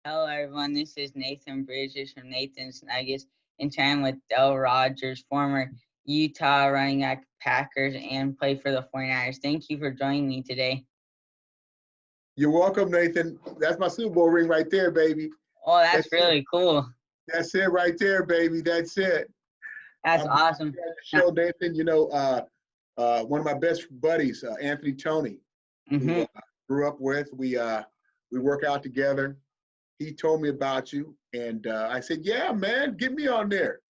Hello, everyone. This is Nathan Bridges from Nathan's Nuggets, and chatting with Del Rodgers, former Utah running back Packers, and played for the 49ers. Thank you for joining me today. You're welcome, Nathan. That's my Super Bowl ring right there, baby. Oh, that's That's it. really cool. That's it right there, baby. That's it. That's I'm glad awesome. you had the Now, show, Nathan. One of my best buddies, Anthony Tony, who mhm. grew up with. We work out together. He told me about you, and I said, "Yeah, man, get me on there.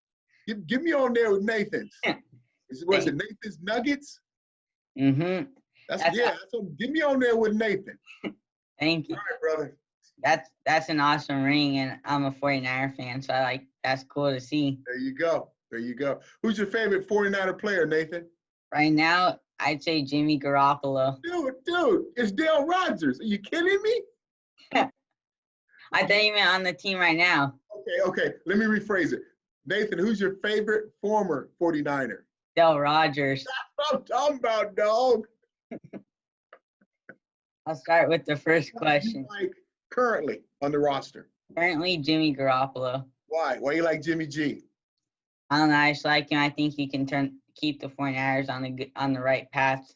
Get me on there with Nathan's. Was it Thank, Nathan's Nuggets? mhm. That's That's yeah. So get me on there with Nathan. thank All you. right, brother. That's an awesome ring, and I'm a 49er fan, so that's cool to see. There you go. There you go. Who's your favorite 49er player, Nathan? Right now, I'd say Jimmy Garoppolo. Dude, it's Dale Rodgers. Are you kidding me? I thought you meant on the team right now. Okay. Let me rephrase it. Nathan, who's your favorite former 49er? Del Rodgers. That's what I'm talking about, dog. I'll start with the first Who do you question. like currently on the roster? Currently, Jimmy Garoppolo. Why? Why you like Jimmy G? I don't know. I just like him. I think he can keep the 49ers on the right path.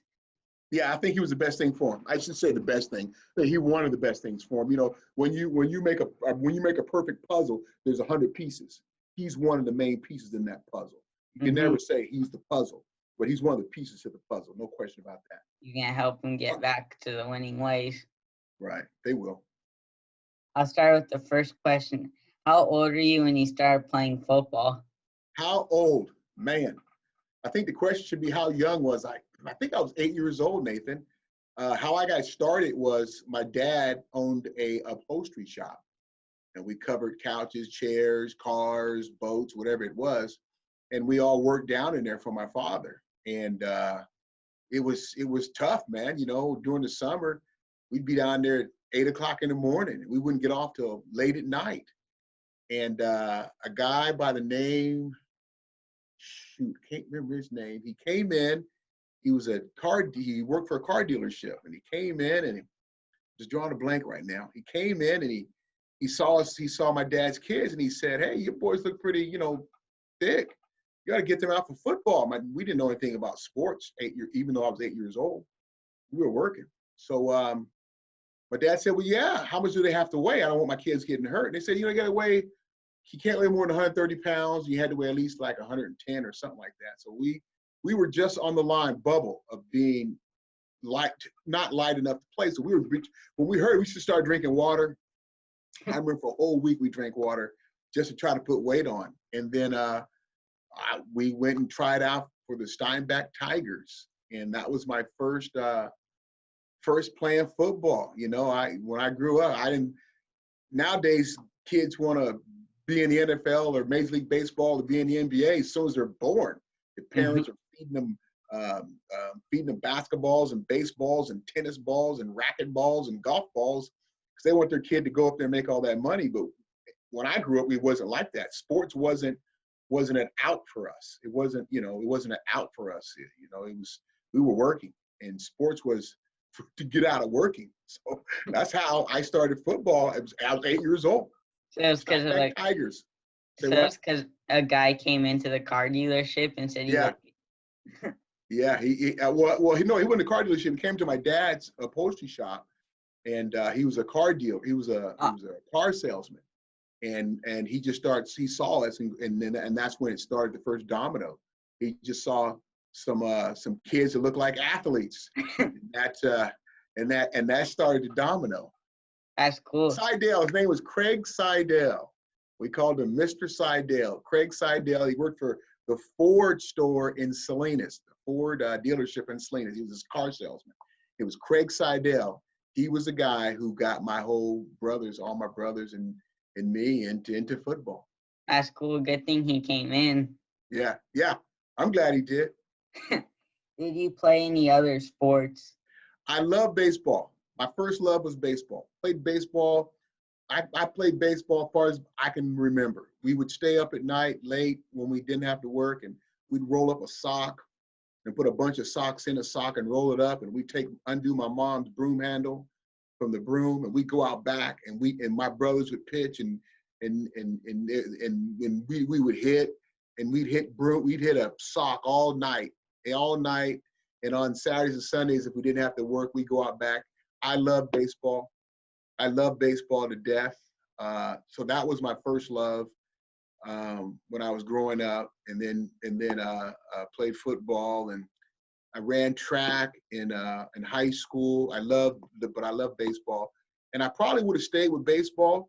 Yeah, I think he was the best thing for him. I should say the best thing. He wanted the best things for him. You know, when you make a perfect puzzle, there's 100 pieces. He's one of the main pieces in that puzzle. You can Hmm. never say he's the puzzle, but he's one of the pieces to the puzzle. No question about that. You can help him get back to the winning ways. Right. They will. I'll start with the first question. How old are you when you started playing football? How old? Man, I think the question should be how young was I? I think I was 8 years old, Nathan. How I got started was my dad owned a upholstery shop, and we covered couches, chairs, cars, boats, whatever it was, and we all worked down in there for my father. And it was tough, man. You know, during the summer, we'd be down there at 8 o'clock in the morning. We wouldn't get off till late at night. And a guy by the name, shoot, can't remember his name. He came in. He was a car. He worked for a car dealership, and he came in and just drawing a blank right now. He came in and he saw us. He saw my dad's kids, and he said, "Hey, your boys look pretty, thick. You got to get them out for football." We didn't know anything about sports. Even though I was 8 years old, we were working. So my dad said, "Well, yeah. How much do they have to weigh? I don't want my kids getting hurt." And they said, "You got to weigh. He can't weigh more than 130 pounds. You had to weigh at least like 110 or something like that." So we were just on the line bubble of being light, not light enough to play. So when we heard we should start drinking water, I remember for a whole week we drank water just to try to put weight on. And then we went and tried out for the Steinbach Tigers, and that was my first playing football. You know, when I grew up, I didn't. Nowadays, kids want to be in the NFL or Major League Baseball or be in the NBA as soon as they're born. The Hmm. parents are feeding them basketballs and baseballs and tennis balls and racket balls and golf balls because they want their kid to go up there and make all that money. But when I grew up, it wasn't like that. Sports wasn't an out for us. It wasn't an out for us. It was we were working, and sports was to get out of working. So that's how I started football. I was 8 years old. So it's because of Steinbach Tigers. Say so what? it's because a guy came into the car dealership and said he Yeah, looked. yeah. He wasn't a car dealership. He came to my dad's upholstery shop, and he was a car dealer. He Oh, was a car salesman, and he saw us, and that's when it started the first domino. He just saw some kids that looked like athletes, and that started the domino. that's cool. Seidel, his name was Craig Seidel. We called him Mr. Seidel. Craig Seidel, he worked for the Ford store in Salinas, the Ford dealership in Salinas. He was a car salesman. It was Craig Seidel. He was the guy who got all my brothers and me into football. That's cool. Good thing he came in. Yeah, yeah. I'm glad he did. Did you play any other sports? I love baseball. My first love was baseball. Played baseball. I played baseball as far as I can remember. We would stay up at night late when we didn't have to work, and we'd roll up a sock and put a bunch of socks in a sock and roll it up, and we'd undo my mom's broom handle, from the broom, and we go out back, and my brothers would pitch, and we would hit, and we'd hit a sock all night, and on Saturdays and Sundays, if we didn't have to work, we'd go out back. I love baseball. I love baseball to death. So that was my first love when I was growing up, and then played football, and I ran track in high school. I love baseball, and I probably would have stayed with baseball,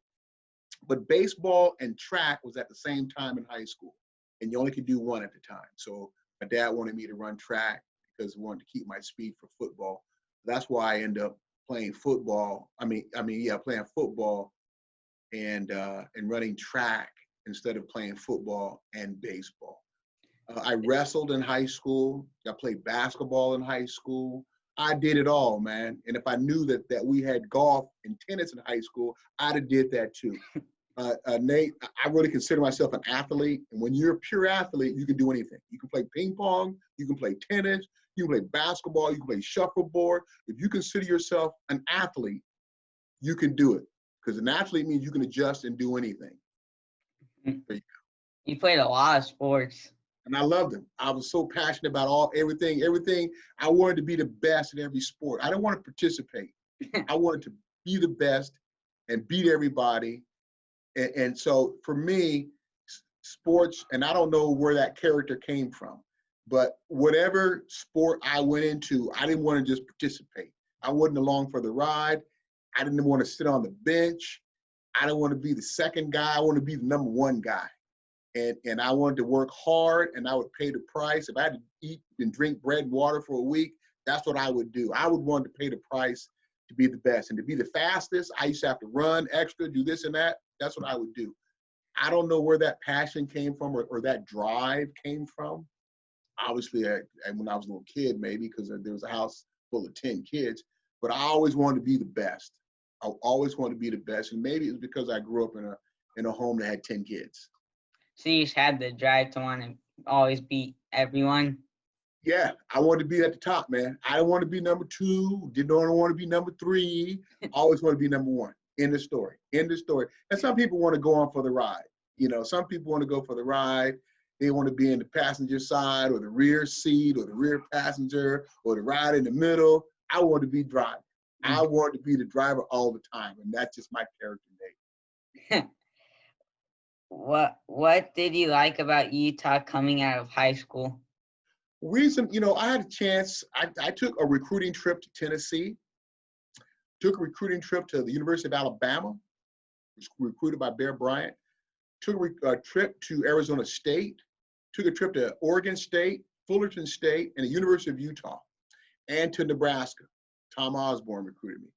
but baseball and track was at the same time in high school, and you only could do one at the time. So my dad wanted me to run track because he wanted to keep my speed for football. That's why I ended up playing football. Playing football and running track instead of playing football and baseball. I wrestled in high school. I played basketball in high school. I did it all, man. And if I knew that we had golf and tennis in high school, I'd have did that too. Nate, I really consider myself an athlete. And when you're a pure athlete, you can do anything. You can play ping pong, you can play tennis, you can play basketball, you can play shuffleboard. If you consider yourself an athlete, you can do it. Because an athlete means you can adjust and do anything. You played a lot of sports. And I loved them. I was so passionate about everything. I wanted to be the best in every sport. I didn't want to participate. I wanted to be the best and beat everybody. And so for me, sports, and I don't know where that character came from, but whatever sport I went into, I didn't want to just participate. I wasn't along for the ride. I didn't want to sit on the bench. I didn't want to be the second guy. I wanted to be the number one guy. And I wanted to work hard, and I would pay the price. If I had to eat and drink bread and water for a week, that's what I would do. I would want to pay the price to be the best. And to be the fastest, I used to have to run extra, do this and that. That's what I would do. I don't know where that passion came from or that drive came from. Obviously, when I was a little kid, maybe, because there was a house full of 10 kids. But I always wanted to be the best. I always wanted to be the best. And maybe it's because I grew up in a home that had 10 kids. So you just had the drive to want to always beat everyone? Yeah, I wanted to be at the top, man. I didn't want to be number 2. Didn't want to be number 3. Always want to be number 1. End of story. End of story. And some people want to go on for the ride. Some people want to go for the ride. They want to be in the passenger side or the rear seat or the rear passenger or the ride in the middle. I want to be driving. I want to be the driver all the time. And that's just my character, Nate. What did you like about Utah coming out of high school? Reason, I had a chance. I took a recruiting trip to Tennessee, took a recruiting trip to the University of Alabama, was recruited by Bear Bryant, took a trip to Arizona State, took a trip to Oregon State, Fullerton State, and the University of Utah, and to Nebraska. Tom Osborne recruited me.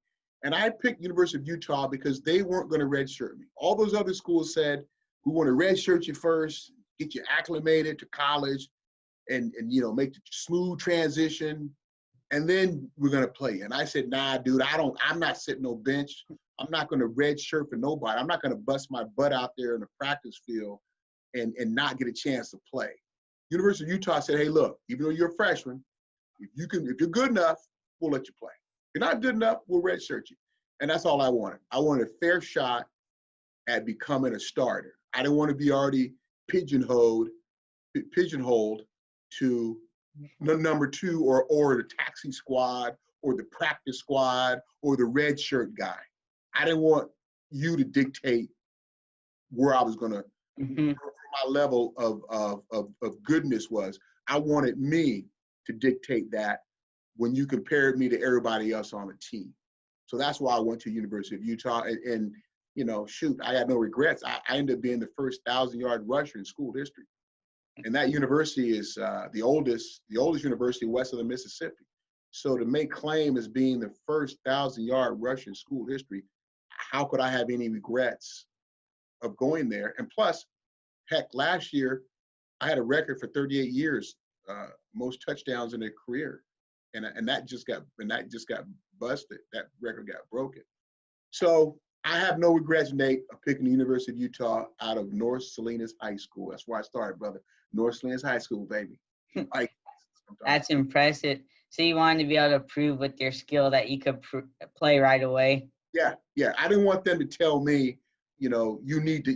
And I picked University of Utah because they weren't going to redshirt me. All those other schools said, we want to redshirt you first, get you acclimated to college, and make the smooth transition, and then we're going to play you. And I said, nah, dude, I'm not sitting no bench. I'm not going to redshirt for nobody. I'm not going to bust my butt out there in the practice field and not get a chance to play. University of Utah said, hey, look, even though you're a freshman, if you're good enough, we'll let you play. If you're not good enough, we'll redshirt you. And that's all I wanted. I wanted a fair shot at becoming a starter. I didn't want to be already pigeonholed to the number 2 or the taxi squad or the practice squad or the red shirt guy. I didn't want you to dictate where I was going to, where my level of goodness was. I wanted me to dictate that when you compared me to everybody else on the team. So that's why I went to University of Utah. And shoot, I had no regrets. I ended up being the first 1,000-yard rusher in school history. And that university is the oldest university west of the Mississippi. So to make claim as being the first 1,000-yard rusher in school history, how could I have any regrets of going there? And plus, heck, last year I had a record for 38 years, most touchdowns in a career, and that just got busted. That record got broken. So I have no regrets, Nate, of picking the University of Utah out of North Salinas High School. That's where I started, brother. North Salinas High School, baby. That's impressive. So you wanted to be able to prove with your skill that you could play right away. Yeah, yeah. I didn't want them to tell me, you need to,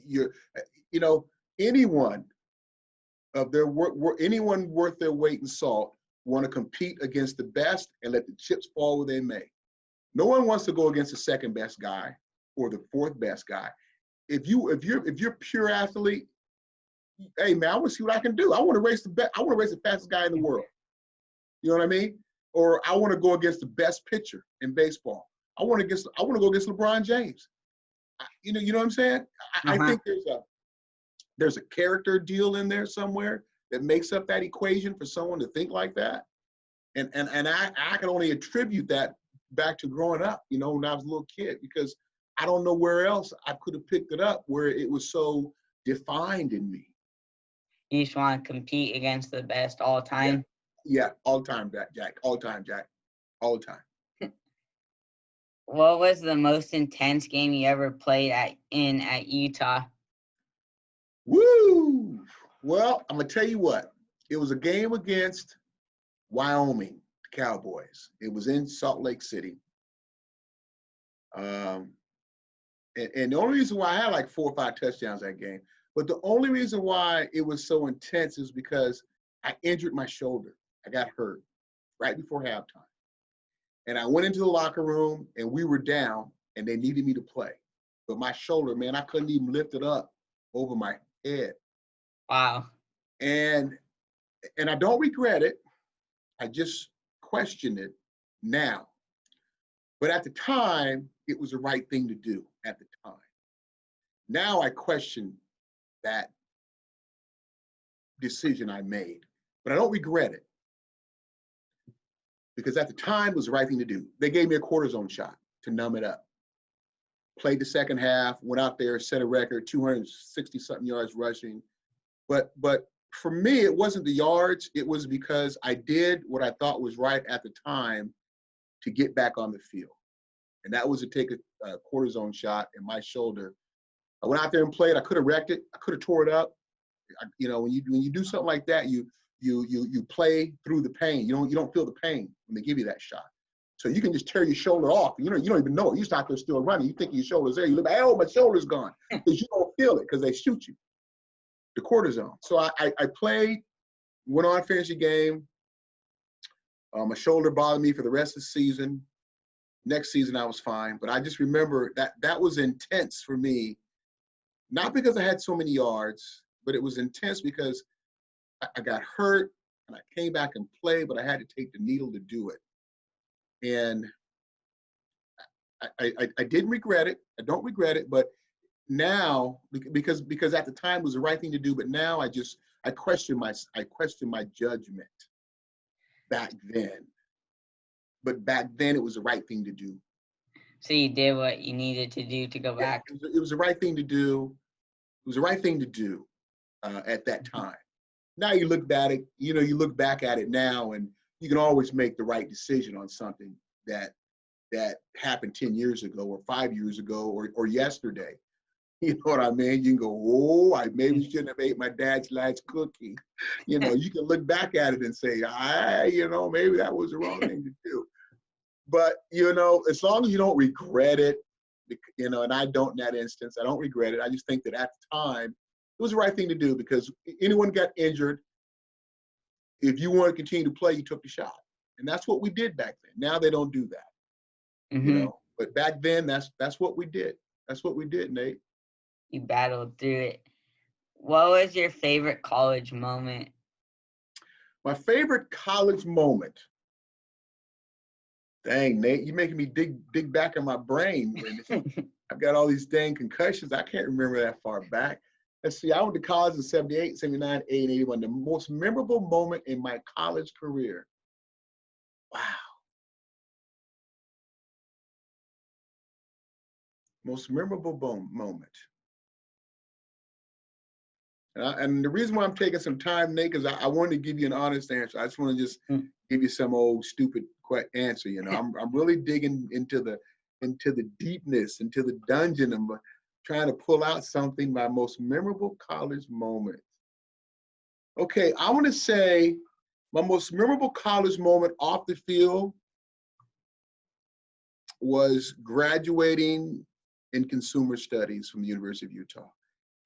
you're, you know, anyone of their anyone worth their weight in salt want to compete against the best and let the chips fall where they may. No one wants to go against the second best guy or the fourth best guy. If you're pure athlete, hey man, I want to see what I can do. I want to race the best. I want to race the fastest guy in the world. You know what I mean? Or I want to go against the best pitcher in baseball. I want to go against LeBron James. You know what I'm saying? I Uh-huh. think there's a character deal in there somewhere that makes up that equation for someone to think like that. And I can only attribute that back to growing up, when I was a little kid, because I don't know where else I could have picked it up where it was so defined in me. You just want to compete against the best all Yeah, time. yeah, all time, Jack, all time, Jack, all time. What was the most intense game you ever played at Utah? Woo! Well, I'm gonna tell you what. It was a game against Wyoming Cowboys. It was in Salt Lake City. Um, and the only reason why I had like 4 or 5 touchdowns that game, but the only reason why it was so intense is because I injured my shoulder. I got hurt right before halftime. And I went into the locker room and we were down and they needed me to play. But my shoulder, man, I couldn't even lift it up over my head. Wow. And I don't regret it. I just question it now. But at the time, it was the right thing to do at the time. Now I question that decision I made, but I don't regret it because at the time it was the right thing to do. They gave me a cortisone shot to numb it up. Played the second half, went out there, set a record, 260 something yards rushing. But for me, it wasn't the yards. It was because I did what I thought was right at the time to get back on the field. And that was to take a cortisone shot in my shoulder. I went out there and played. I could have wrecked it. I could have tore it up. When you do something like that, you play through the pain. You don't feel the pain when they give you that shot. So you can just tear your shoulder off. You don't even know it. You're out there still running. You think your shoulder's there. You look, oh, my shoulder's gone because you don't feel it because they shoot you. The cortisone. So I played, went on, finished the game. My shoulder bothered me for the rest of the season. Next season I was fine, but I just remember that was intense for me, not because I had so many yards, but it was intense because I got hurt and I came back and played, but I had to take the needle to do it. And I didn't regret it. I don't regret it, but now because at the time it was the right thing to do, but now I question my judgment back then. But back then it was the right thing to do. So you did what you needed to do to go Yeah, back. it was the right thing to do. It was the right thing to do at that time. Now you look back at it now, and you can always make the right decision on something that happened 10 years ago or 5 years ago or yesterday. You know what I mean? You can go, oh, I maybe shouldn't have ate my dad's last cookie. You can look back at it and say, maybe that was the wrong thing to do. But, as long as you don't regret it, and I don't in that instance, I don't regret it. I just think that at the time, it was the right thing to do because anyone got injured, if you want to continue to play, you took the shot. And that's what we did back then. Now they don't do that, Mm-hmm. But back then, that's what we did. That's what we did, Nate. You battled through it. What was your favorite college moment? My favorite college moment. Dang, Nate, you're making me dig back in my brain. I've got all these dang concussions. I can't remember that far back. Let's see, I went to college in 78, 79, 80, and 81. The most memorable moment in my college career. Wow. Most memorable moment. And the reason why I'm taking some time, Nate, is I wanted to give you an honest answer. I just want to just give you some old stupid answer. I'm really digging into the deepness, into the dungeon. I'm trying to pull out something. My most memorable college moment. Okay, I want to say My most memorable college moment off the field was graduating in consumer studies from the University of Utah.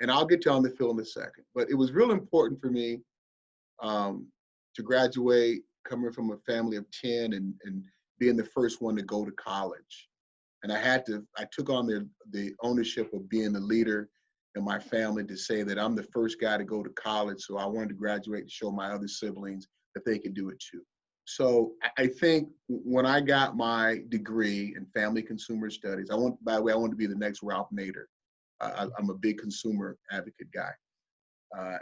And I'll get to on the field in a second. But it was real important for me um, to graduate coming from a family of 10 and being the first one to go to college. And I took on the ownership of being the leader in my family to say that I'm the first guy to go to college. So I wanted to graduate to show my other siblings that they could do it too. So I think when I got my degree in family consumer studies, by the way, I wanted to be the next Ralph Nader. I'm a big consumer advocate guy.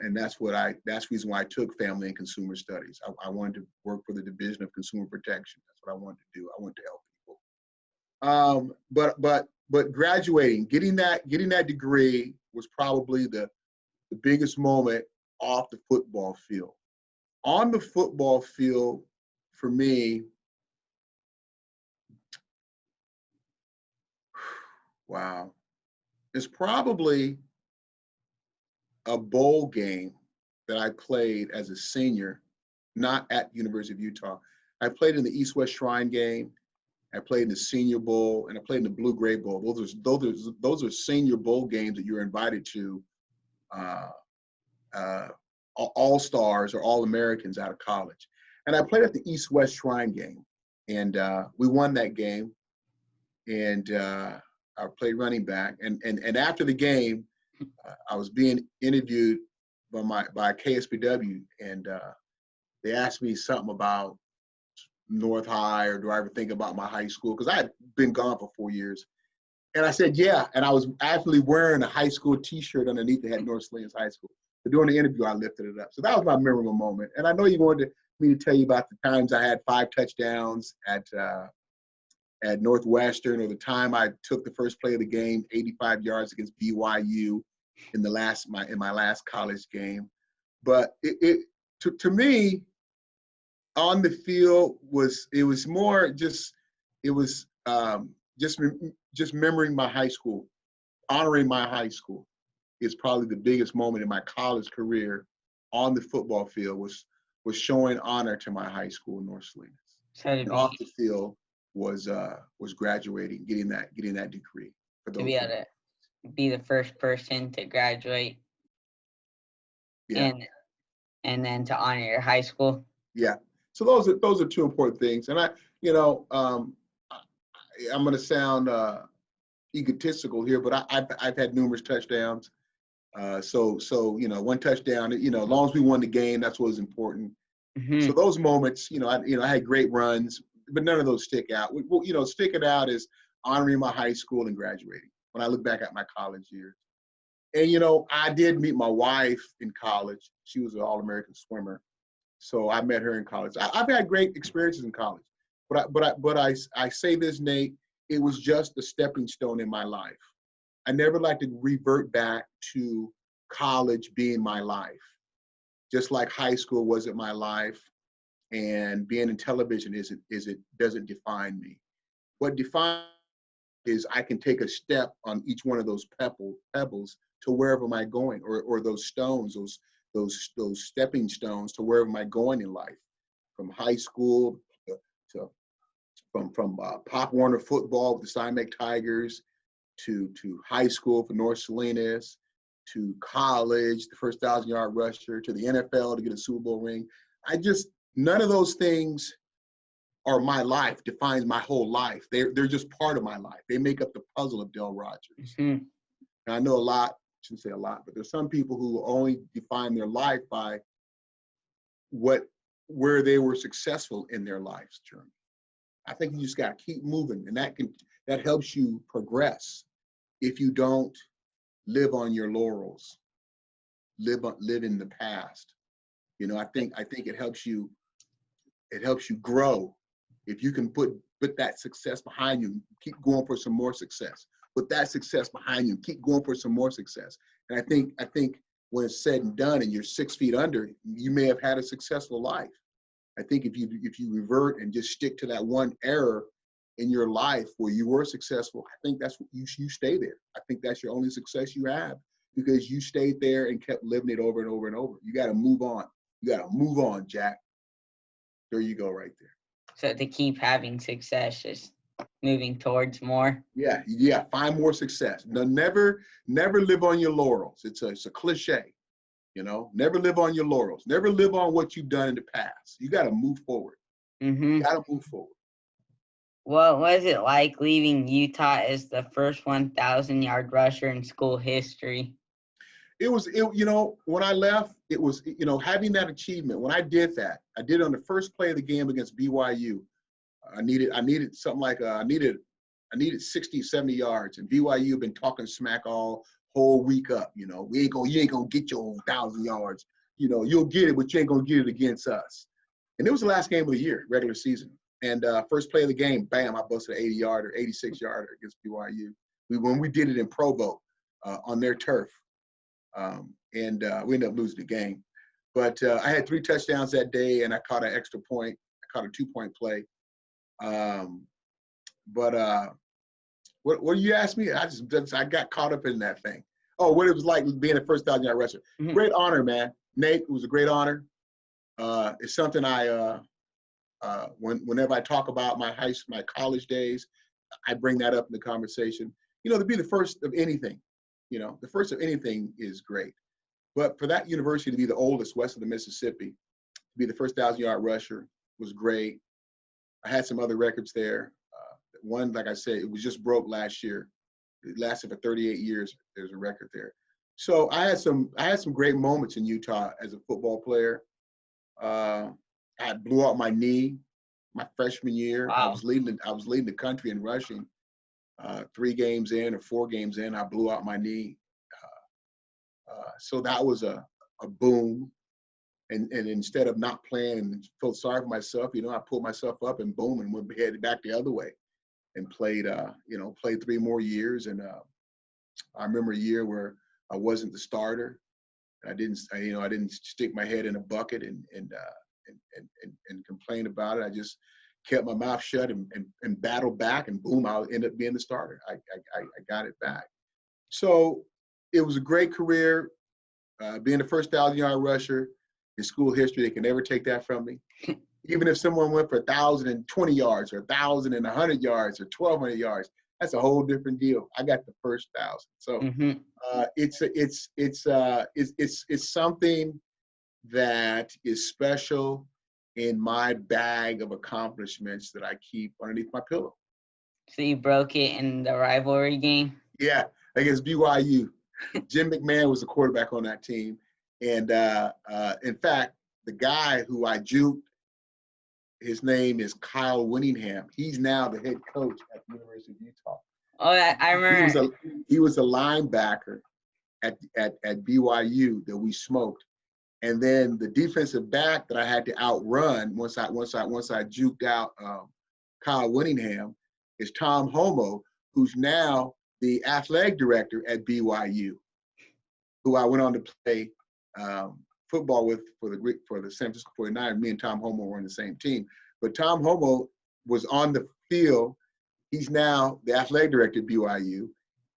And that's the reason why I took family and consumer studies. I wanted to work for the Division of Consumer Protection. That's what I wanted to do. I wanted to help people. But graduating, getting that degree was probably the biggest moment off the football field. On the football field, for me, wow, it's probably a bowl game that I played as a senior, not at University of Utah. I played in the East-West Shrine game. I played in the Senior Bowl, and I played in the Blue-Gray Bowl. Those are senior bowl games that you're invited to, all-stars or all-Americans out of college. And I played at the East-West Shrine game, and we won that game. And I played running back. And after the game, I was being interviewed by KSBW, and they asked me something about North High, or do I ever think about my high school? Because I had been gone for 4 years. And I said, yeah. And I was actually wearing a high school T-shirt underneath that had North Salinas High School. But during the interview, I lifted it up. So that was my memorable moment. And I know you wanted me to tell you about the times I had 5 touchdowns at Northwestern, or the time I took the first play of the game, 85 yards against BYU in my last college game. But to me, on the field was more just just remembering my high school, honoring my high school is probably the biggest moment in my college career. On the football field was showing honor to my high school in North Salinas. So And off the field was graduating, getting that degree. For to be able to be the first person to graduate, yeah, and then to honor your high school. Yeah. So those are 2 important things. And I'm going to sound egotistical here, but I've had numerous touchdowns. So 1 touchdown. As long as we won the game, that's what was important. Mm-hmm. So those moments, I had great runs, but none of those stick out. Sticking out is honoring my high school and graduating. When I look back at my college years, and I did meet my wife in college. She was an All-American swimmer. So I met her in college. I've had great experiences in college, but I say this, Nate, it was just a stepping stone in my life. I never like to revert back to college being my life, just like high school wasn't my life, and being in television doesn't define me. What defines is I can take a step on each one of those pebbles to wherever am I going, or those stones, those stepping stones to wherever am I going in life, from high school to from Pop Warner football with the Simek Tigers, to high school for North Salinas, to college, the first 1,000-yard rusher, to the NFL to get a Super Bowl ring. None of those things are my life, defines my whole life. They're just part of my life. They make up the puzzle of Del Rodgers. Mm-hmm. And I know a lot, I shouldn't say a lot, but there's some people who only define their life by where they were successful in their life's journey. I think you just got to keep moving, and that helps you progress. If you don't live on your laurels, live in the past, I think it helps you grow. If you can put that success behind you, keep going for some more success. Put that success behind you, keep going for some more success. And I think when it's said and done, and you're 6 feet under, you may have had a successful life. I think if you revert and just stick to that one error in your life where you were successful, I think that's what you stay there. I think that's your only success you have, because you stayed there and kept living it over and over and over. You got to move on. You got to move on, Jack. There you go, right there. So to keep having success, just moving towards more. Yeah, yeah. Find more success. No, never live on your laurels. It's a cliche, you know. Never live on your laurels. Never live on what you've done in the past. You got to move forward. Mm-hmm. Got to move forward. What was it like leaving Utah as the first 1,000-yard rusher in school history? You know, when I left, it was, you know, having that achievement. When I did that, I did it on the first play of the game against BYU. I needed something like I needed 60, 70 yards, and BYU been talking smack all whole week up. You know, you ain't gonna get your 1,000 yards. You know, you'll get it, but you ain't gonna get it against us. And it was the last game of the year, regular season. And first play of the game, bam, I busted an 80-yarder, 86-yarder against BYU. When we did it in Provo on their turf, and we ended up losing the game. But I had 3 touchdowns that day, and I caught an extra point. I caught a 2-point play. But what you asked me? I got caught up in that thing. Oh, what it was like being a first 1,000-yard rusher. Mm-hmm. Great honor, man. Nate, it was a great honor. It's something whenever I talk about my college days, I bring that up in the conversation. You know, to be the first of anything, you know, the first of anything is great. But for that university to be the oldest west of the Mississippi, to be the first 1,000-yard rusher was great. I had some other records there. One, like I said, it was just broke last year. It lasted for 38 years. There's a record there. So I had some great moments in Utah as a football player. I blew out my knee my freshman year. Wow. I was leading the country in rushing. 3 games in or 4 games in, I blew out my knee. So that was a boom. And instead of not playing and felt sorry for myself, you know, I pulled myself up and boom, and went headed back the other way, and played 3 more years. And I remember a year where I wasn't the starter. I didn't stick my head in a bucket and complain about it. I just kept my mouth shut and battled back, and boom, I ended up being the starter. I got it back. So it was a great career. Being the first 1,000-yard rusher in school history, they can never take that from me. Even if someone went for 1,020 yards or 1,100 yards or 1,200 yards, that's a whole different deal. I got the first 1,000. So Mm-hmm. It's something that is special in my bag of accomplishments that I keep underneath my pillow. So you broke it in the rivalry game? Yeah, against BYU. Jim McMahon was the quarterback on that team. And in fact, the guy who I juked, his name is Kyle Winningham. He's now the head coach at the University of Utah. Oh, I remember. He was a linebacker at BYU that we smoked. And then the defensive back that I had to outrun once I juked out Kyle Winningham is Tom Homo, who's now the athletic director at BYU, who I went on to play football with for the San Francisco 49ers. Me and Tom Homo were on the same team. But Tom Homo was on the field. He's now the athletic director at BYU.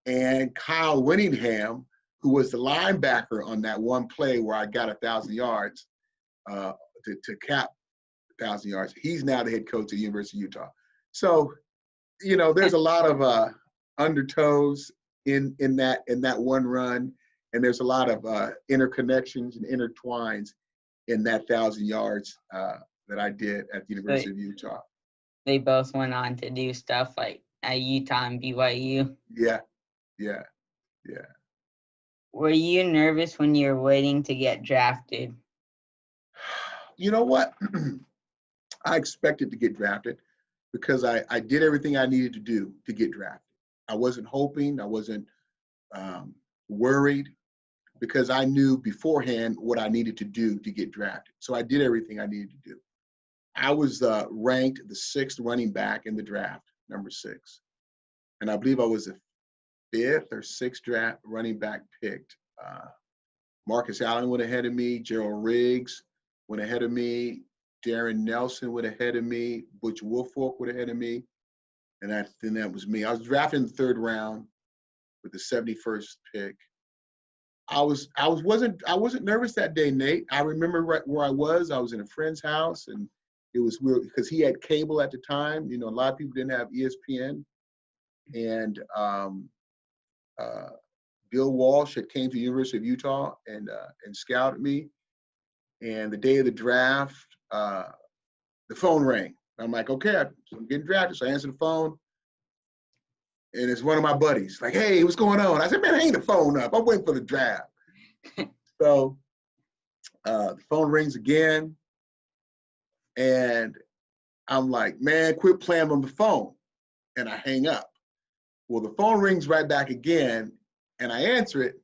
And Kyle Winningham, who was the linebacker on that one play where I got 1,000 yards to cap 1,000 yards, he's now the head coach at the University of Utah. So, you know, there's a lot of undertows in that one run, and there's a lot of interconnections and intertwines in that 1,000 yards that I did at the University of Utah. They both went on to do stuff like at Utah and BYU. Yeah. Were you nervous when you were waiting to get drafted? You know what? I expected to get drafted because I did everything I needed to do to get drafted. I wasn't hoping, I wasn't worried, because I knew beforehand what I needed to do to get drafted. So I did everything I needed to do. I was ranked the 6th running back in the draft, number 6. And I believe I was the 5th or 6th draft running back picked. Marcus Allen went ahead of me. Gerald Riggs went ahead of me. Darren Nelson went ahead of me. Butch Woolfolk went ahead of me. And then that was me. I was drafted in the 3rd round with the 71st pick. I wasn't nervous that day, Nate. I remember where I was. I was in a friend's house, and It was weird because he had cable at the time. You know, a lot of people didn't have ESPN, and Bill Walsh had came to the University of Utah and scouted me. And the day of the draft, the phone rang. I'm like, okay, I'm getting drafted. So I answer the phone, and it's one of my buddies. Like, hey, what's going on? I said, man, hang the phone up. I'm waiting for the draft. So the phone rings again, and I'm like, man, quit playing on the phone. And I hang up. Well, the phone rings right back again, and I answer it,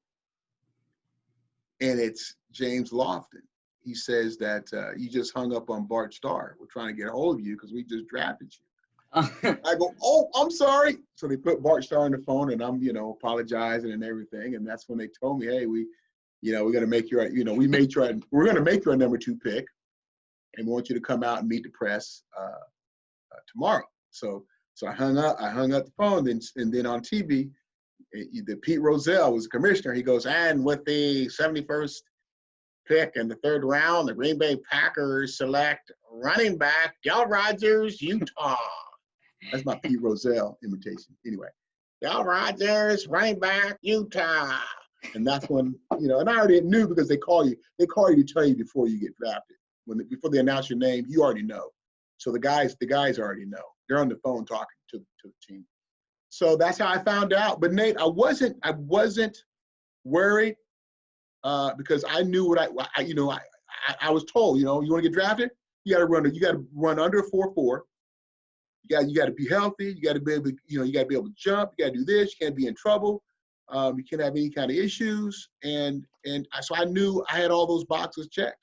and it's James Lofton. He says that you just hung up on Bart Starr. We're trying to get a hold of you because we just drafted you. I go, oh, I'm sorry. So they put Bart Starr on the phone, and I'm, apologizing and everything. And that's when they told me, hey, we're going to make you, we're going to make you our number 2 pick, and we want you to come out and meet the press tomorrow. So I hung up the phone, and then on TV, the Pete Rozelle was the commissioner. He goes, and with the 71st pick in the 3rd round, the Green Bay Packers select running back Del Rodgers, Utah. That's my Pete Rozelle imitation. Anyway, Del Rodgers, running back, Utah. And that's when, and I already knew because they call you to tell you before you get drafted. Before they announce your name, you already know. So the guys already know. They're on the phone talking to the team. So that's how I found out. But Nate, I wasn't worried because I knew what I was told. You want to get drafted, you got to run under 4.4. You got to be healthy. You got to be able to, you got to be able to jump. You got to do this. You can't be in trouble. You can't have any kind of issues. So I knew I had all those boxes checked.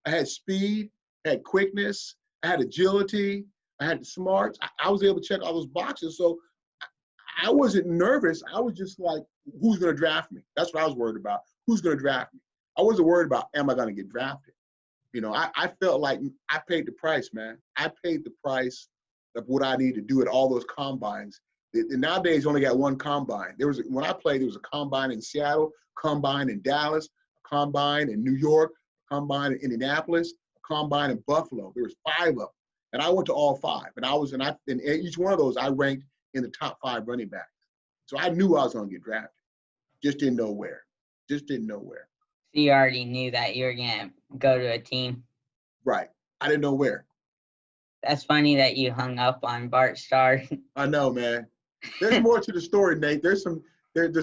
I had speed, I had quickness, I had agility, I had the smarts. I was able to check all those boxes. So I wasn't nervous. I was just like, who's going to draft me? That's what I was worried about. Who's going to draft me? I wasn't worried about, am I going to get drafted? I felt like I paid the price, man. I paid the price of what I need to do at all those combines. Nowadays, you only got one combine. When I played, there was a combine in Seattle, combine in Dallas, a combine in New York, a combine in Indianapolis, a combine in Buffalo. There was 5 of them, and I went to all 5. And in each one of those, I ranked in the top 5 running backs. So I knew I was going to get drafted. Just didn't know where. So you already knew that you were going to go to a team. Right. I didn't know where. That's funny that you hung up on Bart Starr. I know, man. There's more to the story, Nate. There's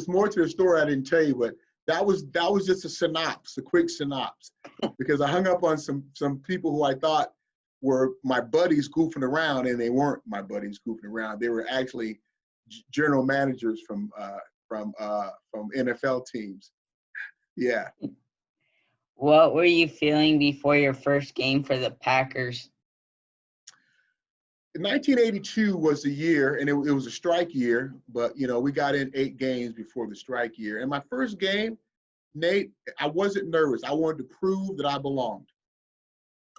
more to the story I didn't tell you, but that was just a quick synopsis, because I hung up on some people who I thought were my buddies goofing around, and they weren't my buddies goofing around. They were actually general managers from NFL teams. Yeah. What were you feeling before your first game for the Packers? 1982 was the year, and it was a strike year, but we got in 8 games before the strike year. And my first game, Nate, I wasn't nervous. I wanted to prove that I belonged.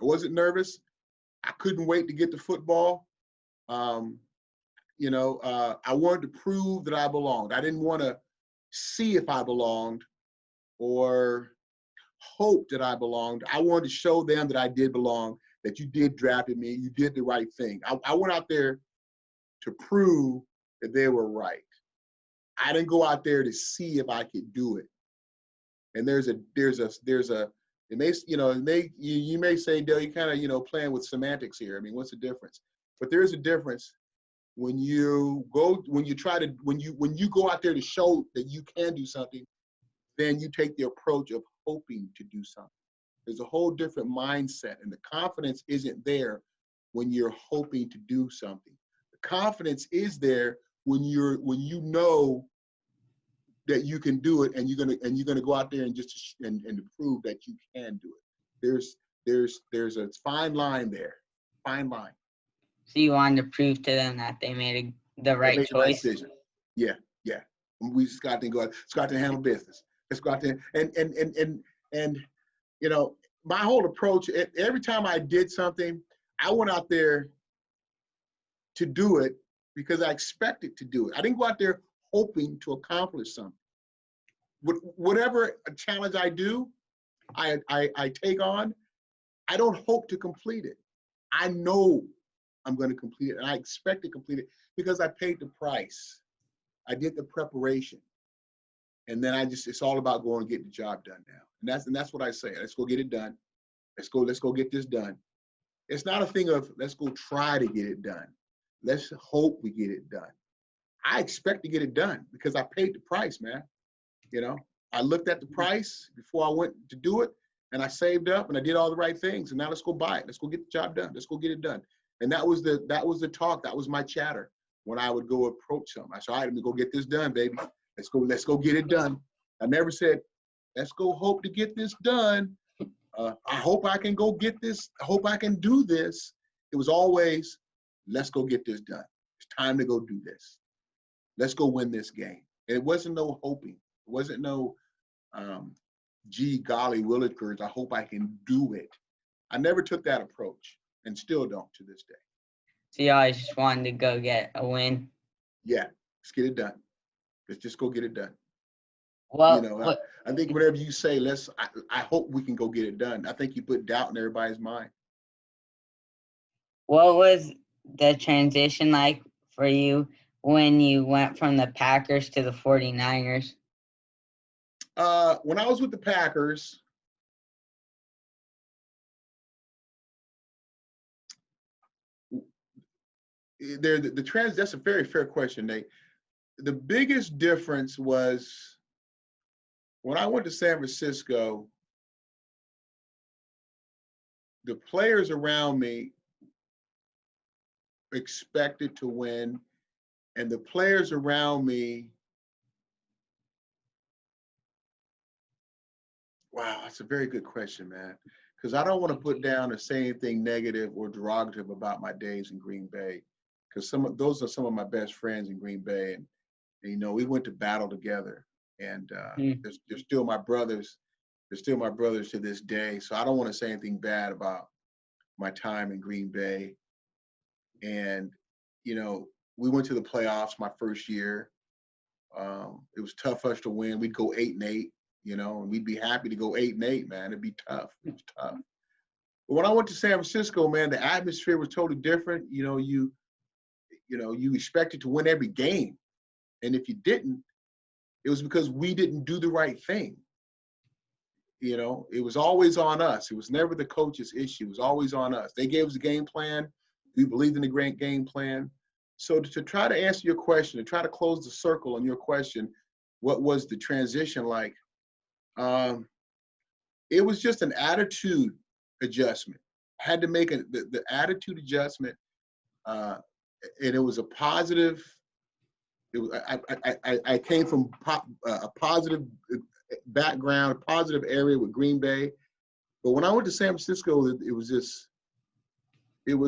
I wasn't nervous. I couldn't wait to get the football. I wanted to prove that I belonged. I didn't want to see if I belonged or hope that I belonged. I wanted to show them that I did belong, that you did draft me, you did the right thing. I went out there to prove that they were right. I didn't go out there to see if I could do it. And you may say, Dale, you kind of, playing with semantics here. I mean, what's the difference? But there's a difference when you go out there to show that you can do something, then you take the approach of hoping to do something. There's a whole different mindset, and the confidence isn't there when you're hoping to do something. The confidence is there when you know that you can do it, and you're gonna go out there and to prove that you can do it. There's a fine line there, fine line. So you wanted to prove to them that they made the right choice. The right decision. Yeah. We just got to go. Let's go out there and handle business. Let's go out there and my whole approach. Every time I did something, I went out there to do it because I expected to do it. I didn't go out there hoping to accomplish something. Whatever challenge I do, I take on, I don't hope to complete it. I know I'm going to complete it, and I expect to complete it because I paid the price. I did the preparation, and then it's all about going and get the job done now. And that's what I say. Let's go get it done. Let's go get this done. It's not a thing of let's go try to get it done. Let's hope we get it done. I expect to get it done because I paid the price, man. You know, I looked at the price before I went to do it, and I saved up and I did all the right things. And now let's go buy it. Let's go get the job done. Let's go get it done. And that was the talk. That was my chatter when I would go approach something. I said, all right, let me go get this done, baby. Let's go get it done. I never said, let's go hope to get this done. I hope I can go get this. I hope I can do this. It was always, let's go get this done. It's time to go do this. Let's go win this game. And it wasn't no hoping. It wasn't no, gee, golly, willikers, I hope I can do it. I never took that approach and still don't to this day. So you always just wanted to go get a win. Yeah, let's get it done. Let's just go get it done. Well, I think whenever you say, I hope we can go get it done, I think you put doubt in everybody's mind. what was the transition like for you when you went from the Packers to the 49ers? When I was with the Packers, that's a very fair question, Nate. The biggest difference was when I went to San Francisco, the players around me expected to win, and the players around me, wow, that's a very good question, man. Because I don't want to put down or say anything negative or derogative about my days in Green Bay, because those are some of my best friends in Green Bay, and we went to battle together, and they're still my brothers. They're still my brothers to this day. So I don't want to say anything bad about my time in Green Bay. And we went to the playoffs my first year. It was tough for us to win. We'd go 8-8, and we'd be happy to go 8-8, man. It'd be tough. It was tough. But when I went to San Francisco, man, the atmosphere was totally different. You expected to win every game. And if you didn't, it was because we didn't do the right thing. It was always on us. It was never the coach's issue. It was always on us. They gave us a game plan. We believed in the great game plan. So to try to answer your question, to try to close the circle on your question, what was the transition like? It was just an attitude adjustment. I had to make the attitude adjustment, and it was a positive. I came from a positive background, a positive area with Green Bay, but when I went to San Francisco, it was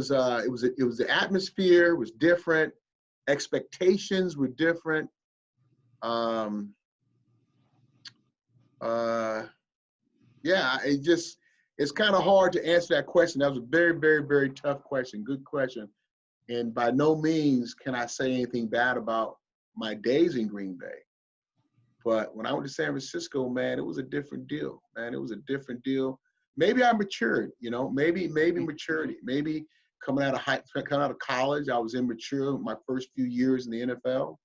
the atmosphere was different, expectations were different. It's kind of hard to answer that question. That was a very, very, very tough question. Good question. And by no means can I say anything bad about my days in Green Bay. But when I went to San Francisco, man, it was a different deal, man. It was a different deal. Maybe I matured, maybe maturity. Maybe coming out of college, I was immature my first few years in the NFL,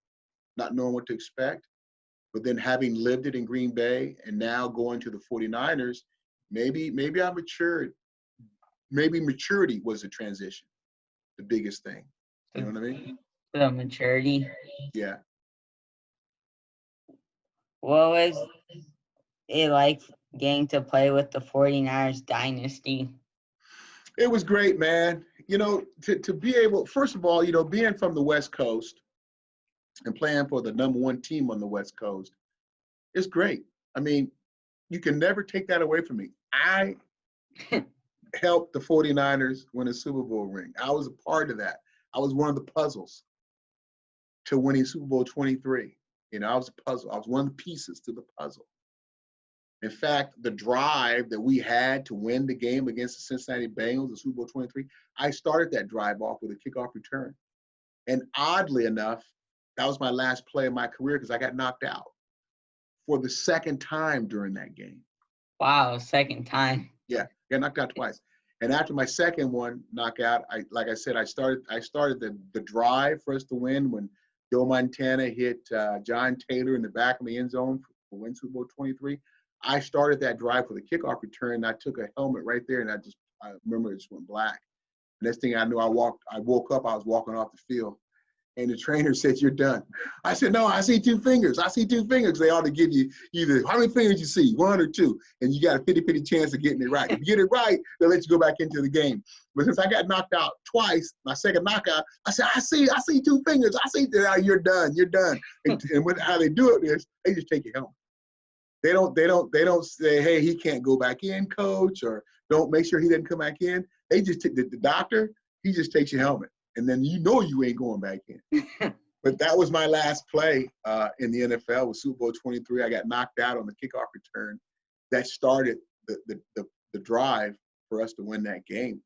not knowing what to expect. But then having lived it in Green Bay and now going to the 49ers, maybe I matured. Maybe maturity was the transition, the biggest thing. You know what I mean? The maturity. Yeah. What was it like getting to play with the 49ers dynasty? It was great, man. To be able, first of all, being from the West Coast and playing for the number one team on the West Coast, it's great. I mean, you can never take that away from me. I helped the 49ers win a Super Bowl ring. I was a part of that. I was one of the puzzles to winning Super Bowl 23. I was a puzzle. I was one of the pieces to the puzzle. In fact, the drive that we had to win the game against the Cincinnati Bengals in Super Bowl 23, I started that drive off with a kickoff return. And oddly enough, that was my last play of my career because I got knocked out for the second time during that game. Wow, second time. Yeah, got knocked out twice. And after my second one knockout, like I said, I started the drive for us to win when Joe Montana hit John Taylor in the back of the end zone for win Super Bowl 23. I started that drive for the kickoff return. I took a helmet right there, and I remember it just went black. Next thing I knew, I woke up, I was walking off the field. And the trainer said, "You're done." I said, "No, I see 2 fingers. I see 2 fingers." They ought to give you either, how many fingers you see, 1 or 2, and you got a 50-50 chance of getting it right. If you get it right, they'll let you go back into the game. But since I got knocked out twice, my second knockout, I said, I see 2 fingers. I see that. You're done. You're done. And how they do it is they just take your helmet. They don't say, "Hey, he can't go back in, coach," or "Don't make sure he doesn't come back in." They just take the doctor. He just takes your helmet. And then you ain't going back in. But that was my last play in the NFL with Super Bowl 23. I got knocked out on the kickoff return. That started the drive for us to win that game.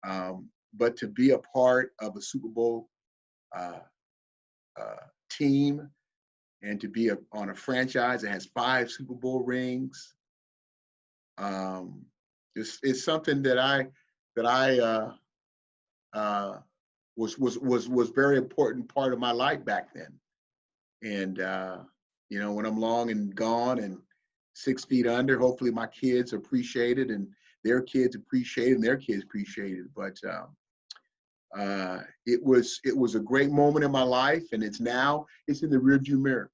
But to be a part of a Super Bowl team and to be on a franchise that has 5 Super Bowl rings, it's something that I was very important part of my life back then. And when I'm long and gone and 6 feet under, hopefully my kids appreciate it and their kids appreciate it and their kids appreciate it. But it was a great moment in my life, and it's in the rearview mirror.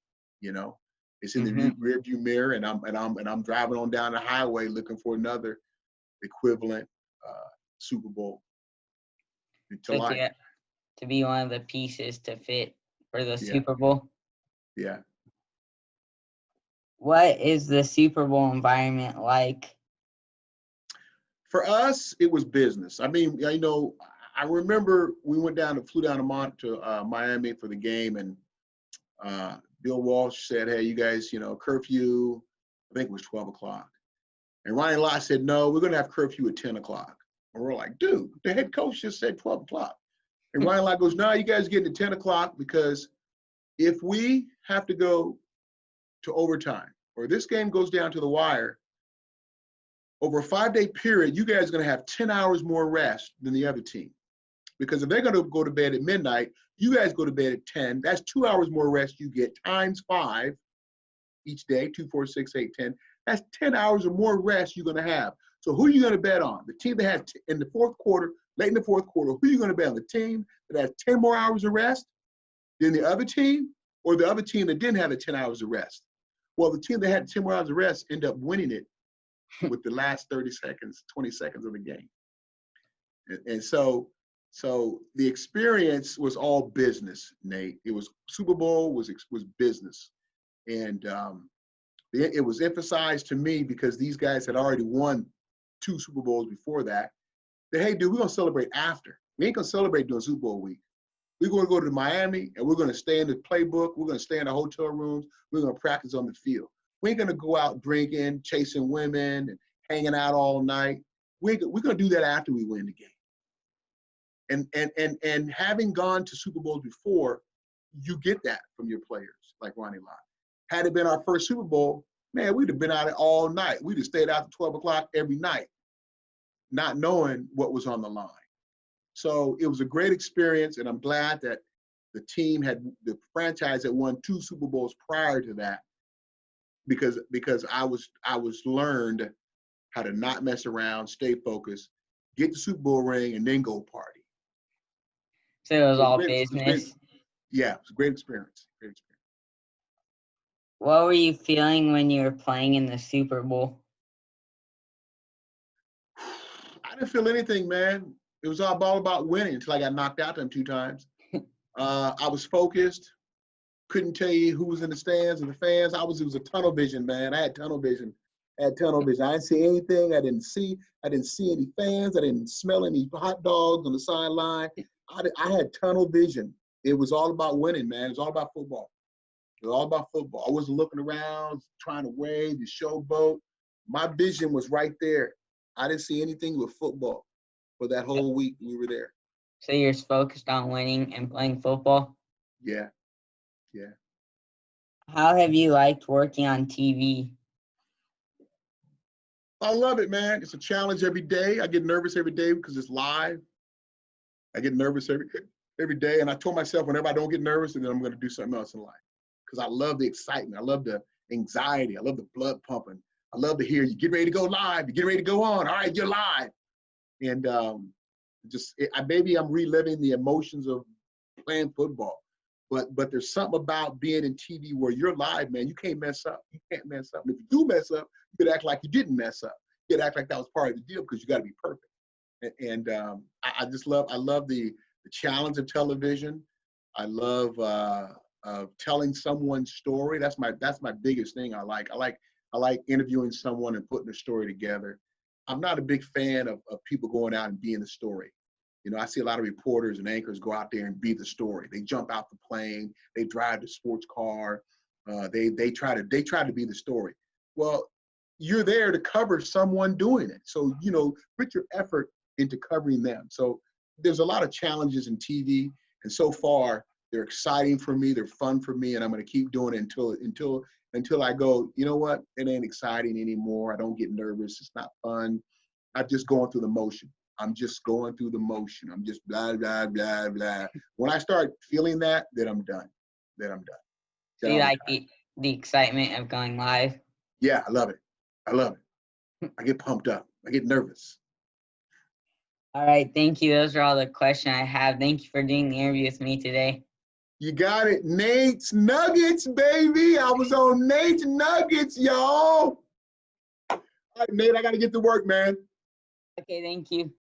It's in the rearview mirror, and I'm driving on down the highway looking for another equivalent Super Bowl to life. To be one of the pieces to fit for the Super Bowl. Yeah. What is the Super Bowl environment like? For us, it was business. I mean, I remember we flew down to Miami for the game, and Bill Walsh said, "Hey, you guys, curfew." I think it was 12 o'clock. And Ronnie Lott said, "No, we're going to have curfew at 10 o'clock." And we're like, "Dude, the head coach just said 12 o'clock." And Ronnie Lott goes, "No, you guys get to 10 o'clock because if we have to go to overtime or this game goes down to the wire, over a 5-day period, you guys are going to have 10 hours more rest than the other team. Because if they're going to go to bed at midnight, you guys go to bed at 10. That's 2 hours more rest you get times 5 each day, 2, 4, 6, 8, 10. That's 10 hours or more rest you're going to have. So who are you going to bet on? The team that has in the fourth quarter, late in the fourth quarter, who are you going to bet on? The team that has 10 more hours of rest than the other team, or the other team that didn't have the 10 hours of rest?" Well, the team that had 10 more hours of rest ended up winning it with the last 30 seconds, 20 seconds of the game. And so the experience was all business, Nate. It was Super Bowl was business. And it was emphasized to me because these guys had already won 2 Super Bowls before that. That, hey, dude, we're going to celebrate after. We ain't going to celebrate during Super Bowl week. We're going to go to Miami, and we're going to stay in the playbook. We're going to stay in the hotel rooms. We're going to practice on the field. We ain't going to go out drinking, chasing women, and hanging out all night. We're going to do that after we win the game. And having gone to Super Bowls before, you get that from your players, like Ronnie Lott. Had it been our first Super Bowl, man, we'd have been out all night. We'd have stayed out to 12 o'clock every night, not knowing what was on the line. So it was a great experience, and I'm glad that the franchise had won 2 Super Bowls prior to that, because I was learned how to not mess around, stay focused, get the Super Bowl ring, and then go party. So it was all business. Yeah, it was a great experience. Great experience. What were you feeling when you were playing in the Super Bowl? I didn't feel anything, man. It was all about winning until I got knocked out them 2 times. I was focused. Couldn't tell you who was in the stands and the fans. It was a tunnel vision, man. I had tunnel vision. I didn't see anything. I didn't see any fans. I didn't smell any hot dogs on the sideline. I had tunnel vision. It was all about winning, man. It was all about football. It was all about football. I wasn't looking around, trying to wave, the showboat. My vision was right there. I didn't see anything but football for that whole week we were there. So you're focused on winning and playing football? Yeah. How have you liked working on TV? I love it, man. It's a challenge every day. I get nervous every day because it's live. I get nervous every day. And I told myself whenever I don't get nervous, then I'm going to do something else in life. Because I love the excitement. I love the anxiety. I love the blood pumping. I love to hear you get ready to go live. You get ready to go on. All right, you're live. And maybe I'm reliving the emotions of playing football. But there's something about being in TV where you're live, man. You can't mess up. You can't mess up. And if you do mess up, you could act like you didn't mess up. You could act like that was part of the deal because you got to be perfect. And I love the challenge of television. I love telling someone's story. That's my biggest thing. I like interviewing someone and putting a story together. I'm not a big fan of people going out and being the story. You know, I see a lot of reporters and anchors go out there and be the story. They jump out the plane, they drive the sports car, they try to be the story. Well, you're there to cover someone doing it. So, you know, put your effort into covering them. So there's a lot of challenges in TV, and so far they're exciting for me, they're fun for me, and I'm going to keep doing it until I go, you know what, it ain't exciting anymore. I don't get nervous. It's not fun. I'm just going through the motion. I'm just going through the motion. I'm just blah, blah, blah, blah. When I start feeling that, then I'm done. So you like the excitement of going live? Yeah, I love it. I love it. I get pumped up. I get nervous. All right. Thank you. Those are all the questions I have. Thank you for doing the interview with me today. You got it. Nate's Nuggets, baby. I was on Nate's Nuggets, y'all. All right, Nate, I got to get to work, man. Okay. Thank you.